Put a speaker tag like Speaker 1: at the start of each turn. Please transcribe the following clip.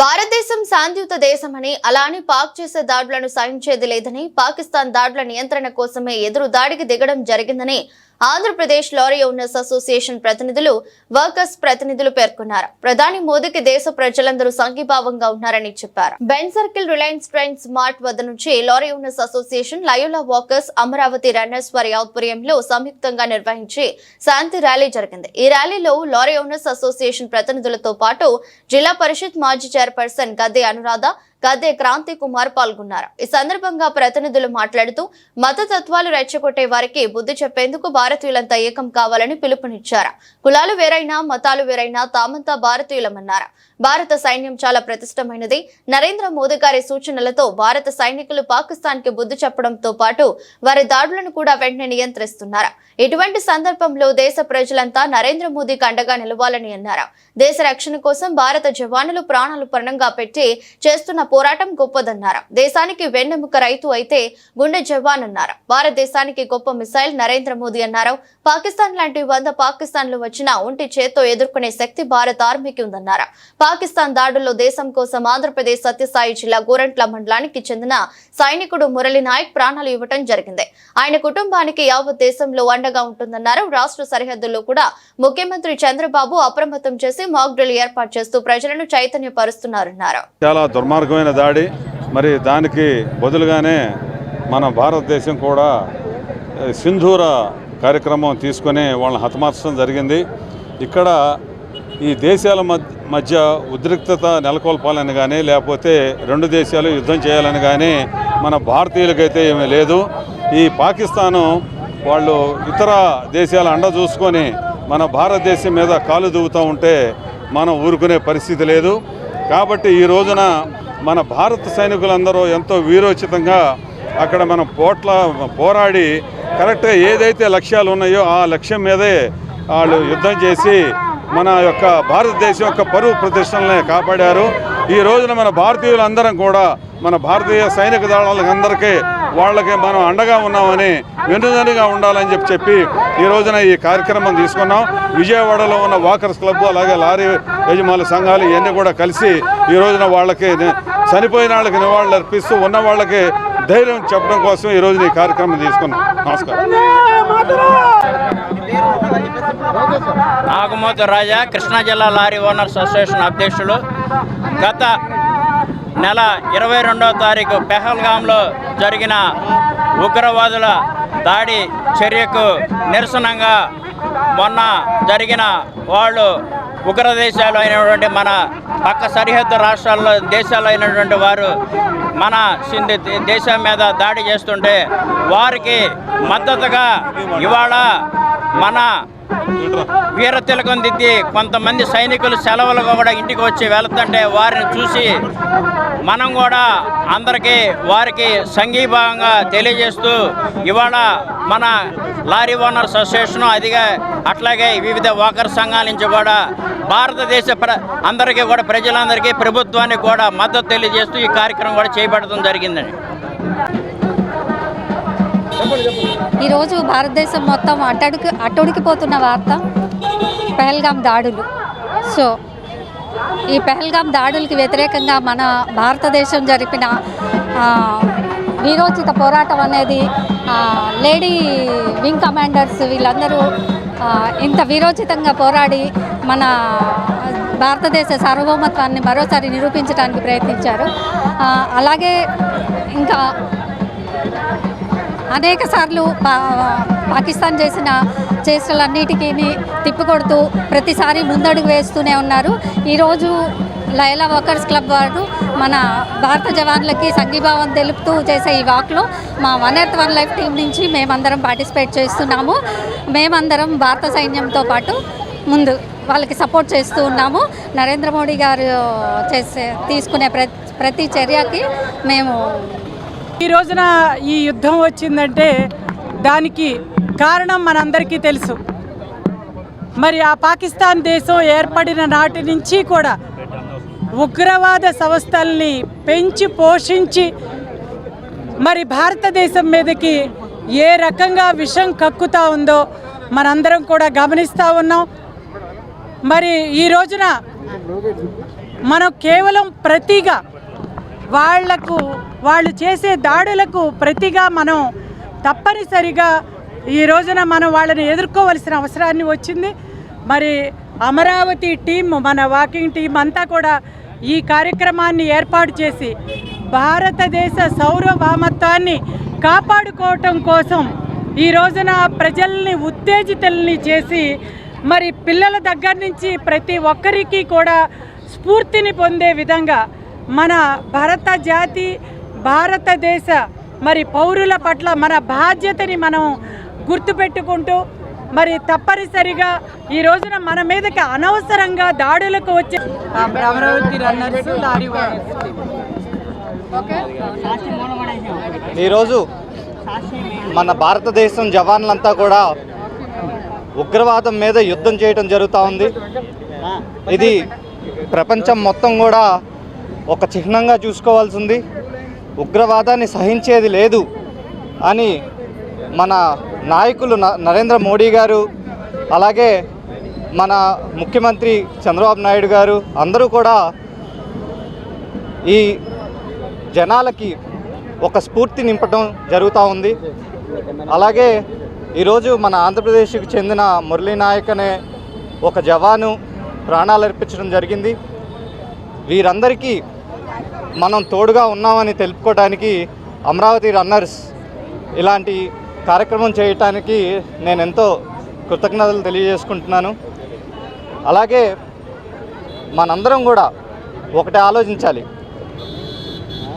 Speaker 1: భారతదేశం శాంతియుత దేశమని అలానే పాక్ చేసే దాడులను సహించేది లేదని పాకిస్తాన్ దాడుల నియంత్రణ కోసమే ఎదురు దాడికి దిగడం జరిగిందని ఆంధ్రప్రదేశ్ లారీ ఓనర్స్ అసోసియేషన్ ప్రతినిధులు వర్కర్స్ ప్రతినిధులు పేర్కొన్నారు. ప్రధాని మోదీకి దేశ ప్రజలందరూ సంఘీభావంగా ఉన్నారని చెప్పారు. Ben circle Reliance train smart వద్ద నుంచి lorry owners association Loyola walkers Amaravati runners వారి ఆధ్వర్యంలో సంయుక్తంగా నిర్వహించి శాంతి ర్యాలీ జరిగింది. ఈ ర్యాలీలో లారీ ఓనర్స్ అసోసియేషన్ ప్రతినిధులతో పాటు జిల్లా పరిషత్ మాజీ చైర్పర్సన్ గద్దె అనురాధ, గద్దె క్రాంతి కుమార్ పాల్గొన్నారు. ఈ సందర్భంగా ప్రతినిధులు మాట్లాడుతూ మతతత్వాలు రెచ్చగొట్టే వారికి బుద్ధి చెప్పేందుకు భారతీయులంతా ఏకం కావాలని పిలుపునిచ్చారు. కులాలు వేరైనా మతాలు వేరైనా తామంతా భారతీయులమన్నారు. భారత సైన్యం చాలా ప్రతిష్టమైనది. నరేంద్ర మోదీ గారి సూచనలతో భారత సైనికులు పాకిస్తాన్ కి బుద్ధి చెప్పడంతో పాటు వారి దాడులను కూడా వెంటనే నియంత్రిస్తున్నారు. ఇటువంటి సందర్భంలో దేశ ప్రజలంతా నరేంద్ర మోదీకి అండగా నిలవాలని అన్నారు. దేశ రక్షణ కోసం భారత జవానులు ప్రాణాలు పణంగా పెట్టి చేస్తున్న పోరాటం గొప్పదన్నారు. దేశానికి వెన్నెముక రైతు అయితే గుండె జవాన్ అన్నారు. భారతదేశానికి గొప్ప మిసైల్ నరేంద్ర మోదీ అన్నారు. పాకిస్తాన్ లాంటి 100 పాకిస్తాన్లు వచ్చినా ఒంటి చేత్తో ఎదుర్కొనే శక్తి భారత ఆర్మీకి ఉందన్నారు. పాకిస్తాన్ దాడుల్లో దేశం కోసం ఆంధ్రప్రదేశ్ సత్యసాయి జిల్లా గోరంట్ల మండలానికి చెందిన సైనికుడు మురళి నాయక్ ప్రాణాలు ఇవ్వటం జరిగింది. ఆయన కుటుంబానికి యావత్ దేశంలో అండగా ఉంటుందన్నారు. రాష్ట్ర సరిహద్దుల్లో కూడా ముఖ్యమంత్రి చంద్రబాబు అప్రమత్తం చేసి మాక్ డ్రిల్ ఏర్పాటు చేస్తూ ప్రజలను చైతన్యపరుస్తున్నారన్నారు.
Speaker 2: చాలా దుర్మార్గమైన దాడి. మరి దానికి బదులుగానే మన భారతదేశం కూడా సింధూర కార్యక్రమం తీసుకొని వాళ్ళని హతమార్చడం జరిగింది. ఇక్కడ ఈ దేశాల మధ్య ఉద్రిక్తత నెలకొల్పాలని కానీ లేకపోతే రెండు దేశాలు యుద్ధం చేయాలని కానీ మన భారతీయులకైతే ఏమీ లేదు. ఈ పాకిస్తాను వాళ్ళు ఇతర దేశాల అండ చూసుకొని మన భారతదేశం మీద కాలు దువ్వుతూ ఉంటే మనం ఊరుకునే పరిస్థితి లేదు. కాబట్టి ఈ రోజున మన భారత సైనికులందరూ ఎంతో వీరోచితంగా అక్కడ మనం పోరాడి కరెక్ట్గా ఏదైతే లక్ష్యాలు ఉన్నాయో ఆ లక్ష్యం మీదే వాళ్ళు యుద్ధం చేసి మన యొక్క భారతదేశం యొక్క పరువు ప్రతిష్టలని కాపాడారు. ఈ రోజున మన భారతీయులందరం కూడా మన భారతీయ సైనిక దళాలందరికీ వాళ్ళకి మనం అండగా ఉన్నామని వెన్నుదన్నుగా ఉండాలని చెప్పి ఈ రోజున ఈ కార్యక్రమం తీసుకున్నాం. విజయవాడలో ఉన్న వాకర్స్ క్లబ్ అలాగే లారీ యజమానుల సంఘాలు ఇవన్నీ కూడా కలిసి ఈ రోజున వాళ్ళకి చనిపోయిన వాళ్ళకి నివాళులు అర్పిస్తూ ఉన్న వాళ్ళకి ధైర్యం చెప్పడం కోసం ఈ రోజున ఈ కార్యక్రమం తీసుకున్నాం. నమస్కారం.
Speaker 3: నాగమోతు రాజా, కృష్ణా జిల్లా లారీ ఓనర్స్ అసోసియేషన్ అధ్యక్షులు. గత నెల 22వ తారీఖు పెహల్గాంలో జరిగిన ఉగ్రవాదుల దాడి చర్యకు నిరసనగా మొన్న జరిగిన వాళ్ళు ఉగ్ర దేశాలు అయినటువంటి మన పక్క సరిహద్దు రాష్ట్రాల్లో దేశాలు అయినటువంటి వారు మన దేశం మీద దాడి చేస్తుంటే వారికి మద్దతుగా ఇవాళ మన వీర తిలకం దిద్ది కొంతమంది సైనికులు సెలవులుగా కూడా ఇంటికి వచ్చి వెళుతుంటే వారిని చూసి మనం కూడా అందరికీ వారికి సంఘీభావంగా తెలియజేస్తూ ఇవాళ మన లారీ ఓనర్స్ అసోసియేషన్ అట్లాగే వివిధ వాకర్ సంఘాల నుంచి కూడా భారతదేశ అందరికీ కూడా ప్రజలందరికీ ప్రభుత్వానికి కూడా మద్దతు తెలియజేస్తూ ఈ కార్యక్రమం కూడా చేపట్టడం జరిగిందని.
Speaker 4: ఈరోజు భారతదేశం మొత్తం అట్టుడికిపోతున్న వార్త పెహల్గాం దాడులు. సో ఈ పెహల్గాం దాడులకి వ్యతిరేకంగా మన భారతదేశం జరిపిన వీరోచిత పోరాటం అనేది లేడీ వింగ్ కమాండర్స్ వీళ్ళందరూ ఇంత వీరోచితంగా పోరాడి మన భారతదేశ సార్వభౌమత్వాన్ని మరోసారి నిరూపించడానికి ప్రయత్నించారు. అలాగే ఇంకా అనేక సార్లు పాకిస్తాన్ చేసిన చేష్టలన్నిటికీ తిప్పికొడుతూ ప్రతిసారి ముందడుగు వేస్తూనే ఉన్నారు. ఈరోజు లయోలా వాకర్స్ క్లబ్ వారు మన భారత జవాన్లకి సంఘీభావం తెలుపుతూ చేసే ఈ వాక్లో మా 1 Earth 1 Life టీం నుంచి మేమందరం పార్టిసిపేట్ చేస్తున్నాము. మేమందరం భారత సైన్యంతో పాటు ముందు వాళ్ళకి సపోర్ట్ చేస్తూ ఉన్నాము. నరేంద్ర మోడీ గారు తీసుకునే ప్రతి చర్యకి మేము
Speaker 5: ఈ రోజున ఈ యుద్ధం వచ్చిందంటే దానికి కారణం మనందరికీ తెలుసు. మరి ఆ పాకిస్తాన్ దేశం ఏర్పడిన నాటి నుంచి కూడా ఉగ్రవాద సంస్థల్ని పెంచి పోషించి మరి భారతదేశం మీదకి ఏ రకంగా విషం కక్కుతా ఉందో మనందరం కూడా గమనిస్తూ ఉన్నాం. మరి ఈ రోజున మనం కేవలం ప్రతిగా వాళ్ళు చేసే దాడులకు ప్రతిగా మనం తప్పనిసరిగా ఈ రోజున మనం వాళ్ళని ఎదుర్కోవలసిన అవసరాన్ని వచ్చింది. మరి అమరావతి టీం, మన వాకింగ్ టీం అంతా కూడా ఈ కార్యక్రమాన్ని ఏర్పాటు చేసి భారతదేశ సార్వభౌమత్వాన్ని కాపాడుకోవటం కోసం ఈ రోజున ప్రజల్ని ఉత్తేజితుల్ని చేసి మరి పిల్లల దగ్గర నుంచి ప్రతి ఒక్కరికి కూడా స్ఫూర్తిని పొందే విధంగా మన భారత జాతి, భారతదేశ మరి పౌరుల పట్ల మన బాధ్యతని మనం గుర్తుపెట్టుకుంటూ మరి తప్పనిసరిగా ఈ రోజున మన మీదకి అనవసరంగా దాడులకు వచ్చే అమరావతి రన్నర్స్ లారీ
Speaker 6: ఈరోజు మన భారతదేశం జవాన్లంతా కూడా ఉగ్రవాదం మీద యుద్ధం చేయడం జరుగుతూ ఉంది. ఇది ప్రపంచం మొత్తం కూడా ఒక చిహ్నంగా చూసుకోవాల్సింది. ఉగ్రవాదాన్ని సహించేది లేదు అని మన నాయకులు నరేంద్ర మోడీ గారు, అలాగే మన ముఖ్యమంత్రి చంద్రబాబు నాయుడు గారు అందరూ కూడా ఈ జనాలకి ఒక స్ఫూర్తి నింపడం జరుగుతూ ఉంది. అలాగే ఈరోజు మన ఆంధ్రప్రదేశ్కి చెందిన మురళీ నాయక్ అనే ఒక జవాను ప్రాణాలు అర్పించడం జరిగింది. వీరందరికీ మనం తోడుగా ఉన్నామని తెలుపుకోవడానికి అమరావతి రన్నర్స్ ఇలాంటి కార్యక్రమం చేయటానికి నేను ఎంతో కృతజ్ఞతలు తెలియజేసుకుంటున్నాను. అలాగే మనందరం కూడా ఒకటి ఆలోచించాలి.